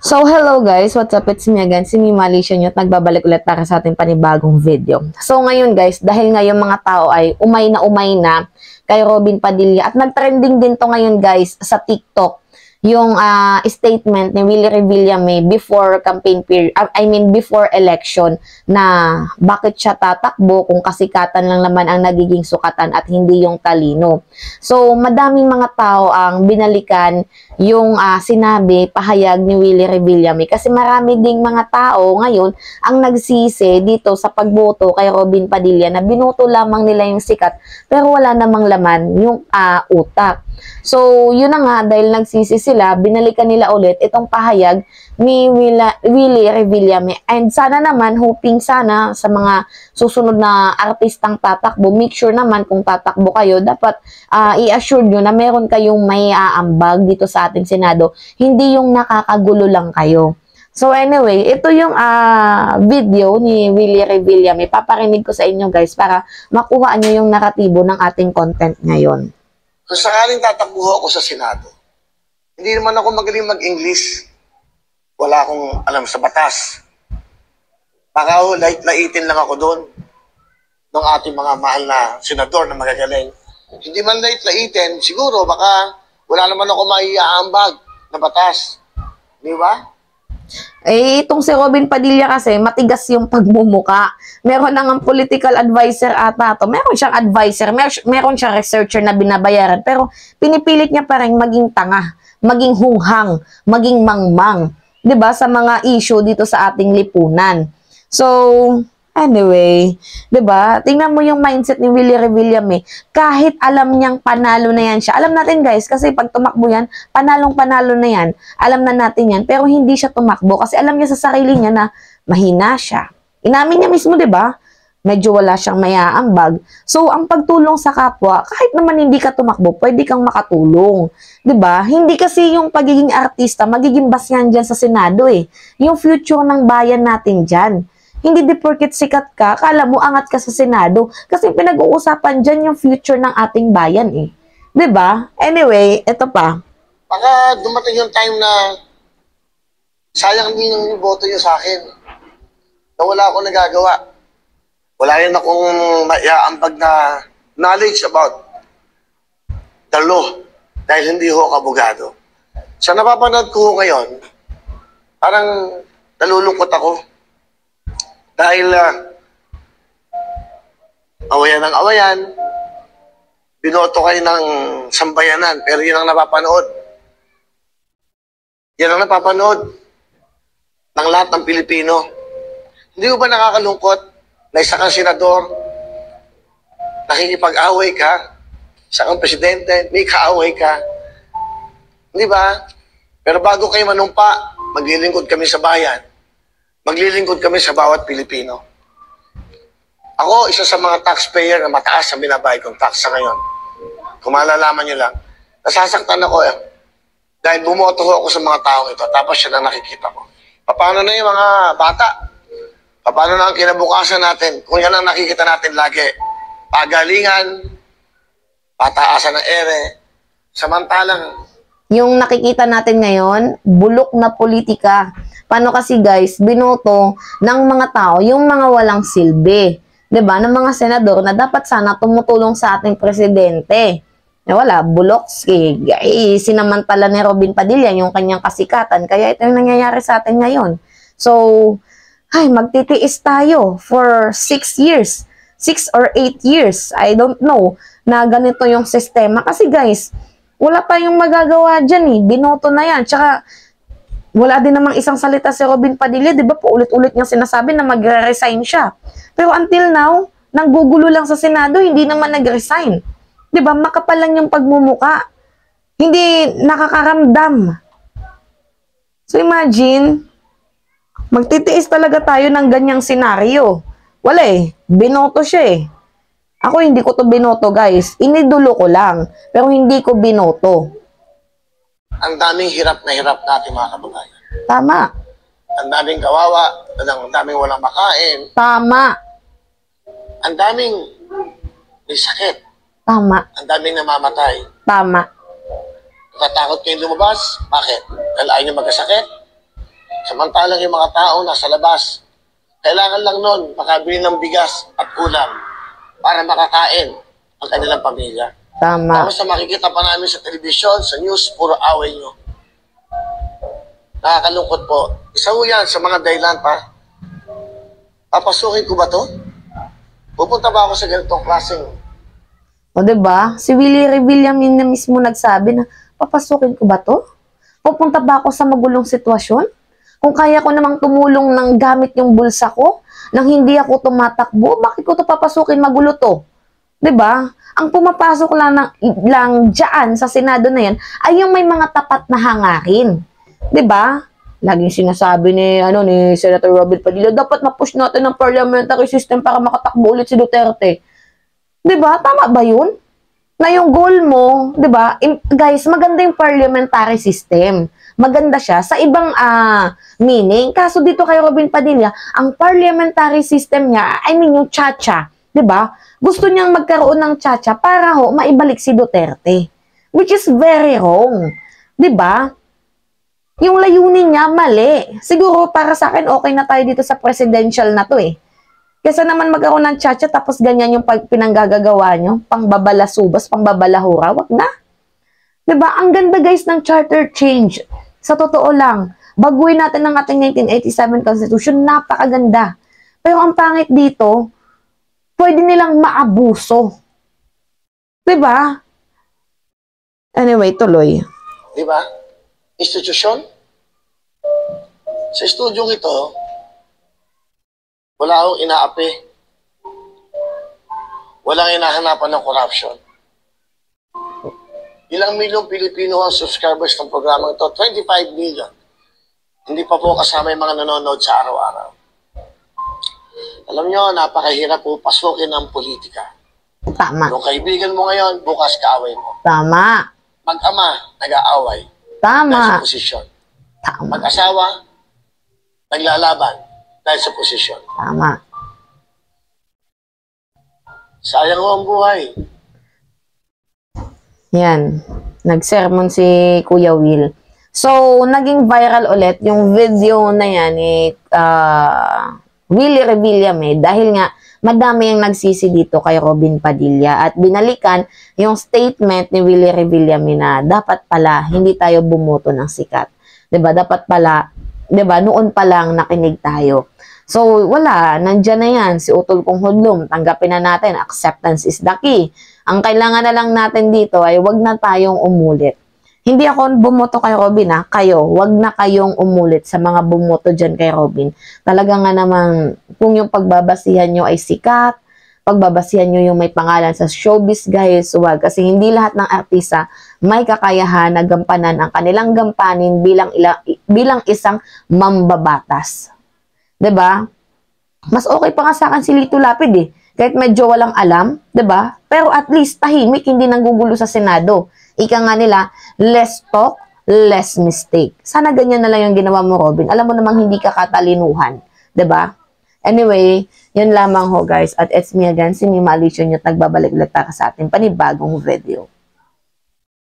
So, hello guys! What's up? It's me again, si Malisha nyo at nagbabalik ulit para sa ating panibagong video. So, ngayon guys, dahil ngayon mga tao ay umay na kay Robin Padilla at nag-trending din to ngayon guys sa TikTok yung statement ni Willie Revillame before campaign period, before election na bakit siya tatakbo kung kasikatan lang naman ang nagiging sukatan at hindi yung talino. So, madaming mga tao ang binalikan yung sinabi, pahayag ni Willie Revillame kasi marami ding mga tao ngayon ang nagsisi dito sa pagboto kay Robin Padilla na binoto lamang nila yung sikat pero wala namang laman yung utak. So, yun na nga, dahil nagsisi sila, binalikan nila ulit itong pahayag ni Willie Revillame. And sana naman, hoping sana sa mga susunod na artistang tatakbo, make sure naman kung tatakbo kayo, dapat i-assure nyo na meron kayong may aambag dito sa ating Senado, hindi yung nakakagulo lang kayo. So anyway, ito yung video ni Willie Revillame. Paparinig ko sa inyo guys para makuha nyo yung naratibo ng ating content ngayon. Kung sakaling tatakbuho ako sa Senado, hindi naman ako magaling mag-English. Wala akong alam sa batas. Baka lait-laitin lang ako doon ng ating mga mahal na senador na magagaling. Hindi man lait-laitin, siguro baka wala naman ako maiaambag na batas. Di ba? Eh, itong si Robin Padilla kasi, matigas yung pagmumuka. Meron nang political advisor ata to. Meron siyang advisor, meron siyang researcher na binabayaran. Pero pinipilit niya pa rin maging tanga, maging hunghang, maging mangmang. 'Di ba sa mga issue dito sa ating lipunan. So, anyway, 'di ba? Tingnan mo yung mindset ni Willie Revillame. Kahit alam niyang panalo na yan siya. Alam natin guys, kasi pag tumakbo yan, panalong-panalo na yan. Alam na natin yan, pero hindi siya tumakbo kasi alam niya sa sarili niya na mahina siya. Inamin niya mismo, 'di ba? Medyo wala siyang mayaambag. So, ang pagtulong sa kapwa, kahit naman hindi ka tumakbo, pwede kang makatulong. 'Di ba? Hindi kasi yung pagiging artista, magiging basyan dyan sa Senado eh. Yung future ng bayan natin dyan. Hindi di porket sikat ka, akala mo angat ka sa Senado. Kasi pinag-uusapan dyan yung future ng ating bayan eh. 'Di ba? Anyway, ito pa. Baka dumating yung time na sayang din yung boto nyo sa akin. Na wala akong nagagawa. Wala rin akong maiaambag na knowledge about the law dahil hindi ho ako abogado. Sa napapanood ko ngayon, parang nalulungkot ako. Dahil awayan ng awayan, binoto kayo ng sambayanan, pero yun ang napapanood. Yan ang napapanood ng lahat ng Pilipino. Hindi ko ba nakakalungkot na isa kang senador, nakikipag-away ka, isa kang presidente, may kaaway ka. Hindi ba? Pero bago kayo manumpa, maglilingkod kami sa bayan. Maglilingkod kami sa bawat Pilipino. Ako, isa sa mga taxpayer na mataas ang binabayad kong tax sa ngayon. Kung malalaman nyo lang, nasasaktan ako eh. Dahil bumoto ako sa mga taong ito, tapos siya na nakikita ko. Paano na yung mga bata? Paano na ang kinabukasan natin? Kung yan ang nakikita natin lagi. Pagalingan, pataasan ng ere, samantalang Yung nakikita natin ngayon, bulok na politika. Paano kasi guys, binoto ng mga tao, yung mga walang silbi. 'Di ba? Ng mga senador na dapat sana tumutulong sa ating presidente. Wala, bulok. Sinamantala ni Robin Padilla yung kanyang kasikatan. Kaya ito yung nangyayari sa atin ngayon. So, magtitiis tayo for 6 years. 6 or 8 years. I don't know na ganito yung sistema. Kasi guys, wala tayong magagawa dyan eh. Binoto na yan. Tsaka, wala din namang isang salita si Robin Padilla. Diba po, ulit-ulit niyang sinasabi na magre-resign siya. Pero until now, nanggugulo lang sa Senado, hindi naman nag-resign. Diba, makapal lang yung pagmumuka. Hindi nakakaramdam. So imagine, magtitiis talaga tayo ng ganyang senaryo. Wala eh. Binoto siya eh. Ako hindi ko to binoto guys. Inidulo ko lang. Pero hindi ko binoto. ang daming hirap na hirap natin mga kababayan. Tama. Ang daming kawawa, ang daming walang makain, Tama. ang daming may sakit, Tama. ang daming namamatay. Tama. Natatakot kayong lumabas? Bakit? Dahil ayaw nyo magkasakit? Samantalang yung mga tao nasa labas, kailangan lang nun makabili ng bigas at ulam para makakain ang kanilang pamilya. Tama. Tapos na makikita pa namin sa telebisyon, sa news, puro away nyo. Nakakalungkot po. Isa ho yan sa mga dahilan pa. Papasukin ko ba to? Pupunta ba ako sa ganitong klaseng? O, diba? Si Willie Revilla na mismo nagsabi na, papasukin ko ba to? Pupunta ba ako sa magulong sitwasyon? Kung kaya ko namang tumulong ng gamit yung bulsa ko, nang hindi ako tumatakbo, bakit ko to papasukin magulo to? 'Di ba? Ang pumapasok lang diyan sa Senado na yan ay yung may mga tapat na hangarin. 'Di ba? Laging sinasabi ni Senator Robin Padilla, dapat ma-push natin ang parliamentary system para makatakbo ulit si Duterte. 'Di ba? Tama ba 'yun? Na yung goal mo, 'di ba? Guys, maganda yung parliamentary system. Maganda siya sa ibang meaning. Kaso dito kay Robin Padilla, ang parliamentary system niya, I mean yung chacha, 'di ba? Gusto niyang magkaroon ng chacha para maibalik si Duterte. Which is very wrong. 'Di ba? Yung layunin niya mali. Siguro para sa akin okay na tayo dito sa presidential na 'to eh. Kesa naman magkaroon ng chacha tapos ganyan yung pinanggagawa nyo, pangbabalasubas, pangbabalahura, wag na. 'Di ba? Ang ganda guys ng charter change. Sa totoo lang, baguhin natin ang ating 1987 Constitution, napakaganda. Pero ang pangit dito, pwede nilang maabuso. 'Di ba? Anyway, tuloy. Di ba? Institusyon? Sa estudyong ito, wala akong inaapi. Walang hinahanapan ng corruption. Ilang milyong Pilipino ang subscribers ng programang ito? 25 million. Hindi pa po kasama yung mga nanonood sa araw-araw. Alam nyo, napakahirap po pasukin ang politika. Tama. Yung kaibigan mo ngayon, bukas kaaway mo. Tama. Mag-ama, nag-aaway. Tama. Dahil sa posisyon. Tama. Mag-asawa, naglalaban dahil sa posisyon. Tama. Sayang ho ang buhay. Yan. Nag-sermon si Kuya Will. So, naging viral ulit yung video na yan ni Willie Revilla dahil nga madami yung nagsisi dito kay Robin Padilla at binalikan yung statement ni Willie Revilla na dapat pala hindi tayo bumoto ng sikat. 'Di ba? Dapat pala, 'di ba? Noon pa lang nakinig tayo. So, wala. Nandiyan na yan. Si Utol Kong Hudlom. Tanggapin na natin. Acceptance is the key. Ang kailangan na lang natin dito ay wag na tayong umulit. Hindi ako bumoto kay Robin Kayo, wag na kayong umulit sa mga bumoto dyan kay Robin. Talaga nga namang kung yung pagbabasihan nyo ay sikat, pagbabasihan nyo yung may pangalan sa showbiz guys, wag. Kasi hindi lahat ng artista may kakayahan na gampanan ang kanilang gampanin bilang isang mambabatas. 'Di ba? Mas okay pa nga sa akin si Lito Lapid Kahit medyo walang alam, 'di ba? Pero at least tahimik, hindi nanggugulo sa Senado. Ika nga nila, less talk, less mistake. Sana ganyan na lang yung ginawa mo, Robin. Alam mo namang hindi ka katalinuhan, 'di ba? Anyway, yun lamang ho guys. At it's me again, si Mima Alicia Nyot, nagbabalik ulit para sa ating panibagong video.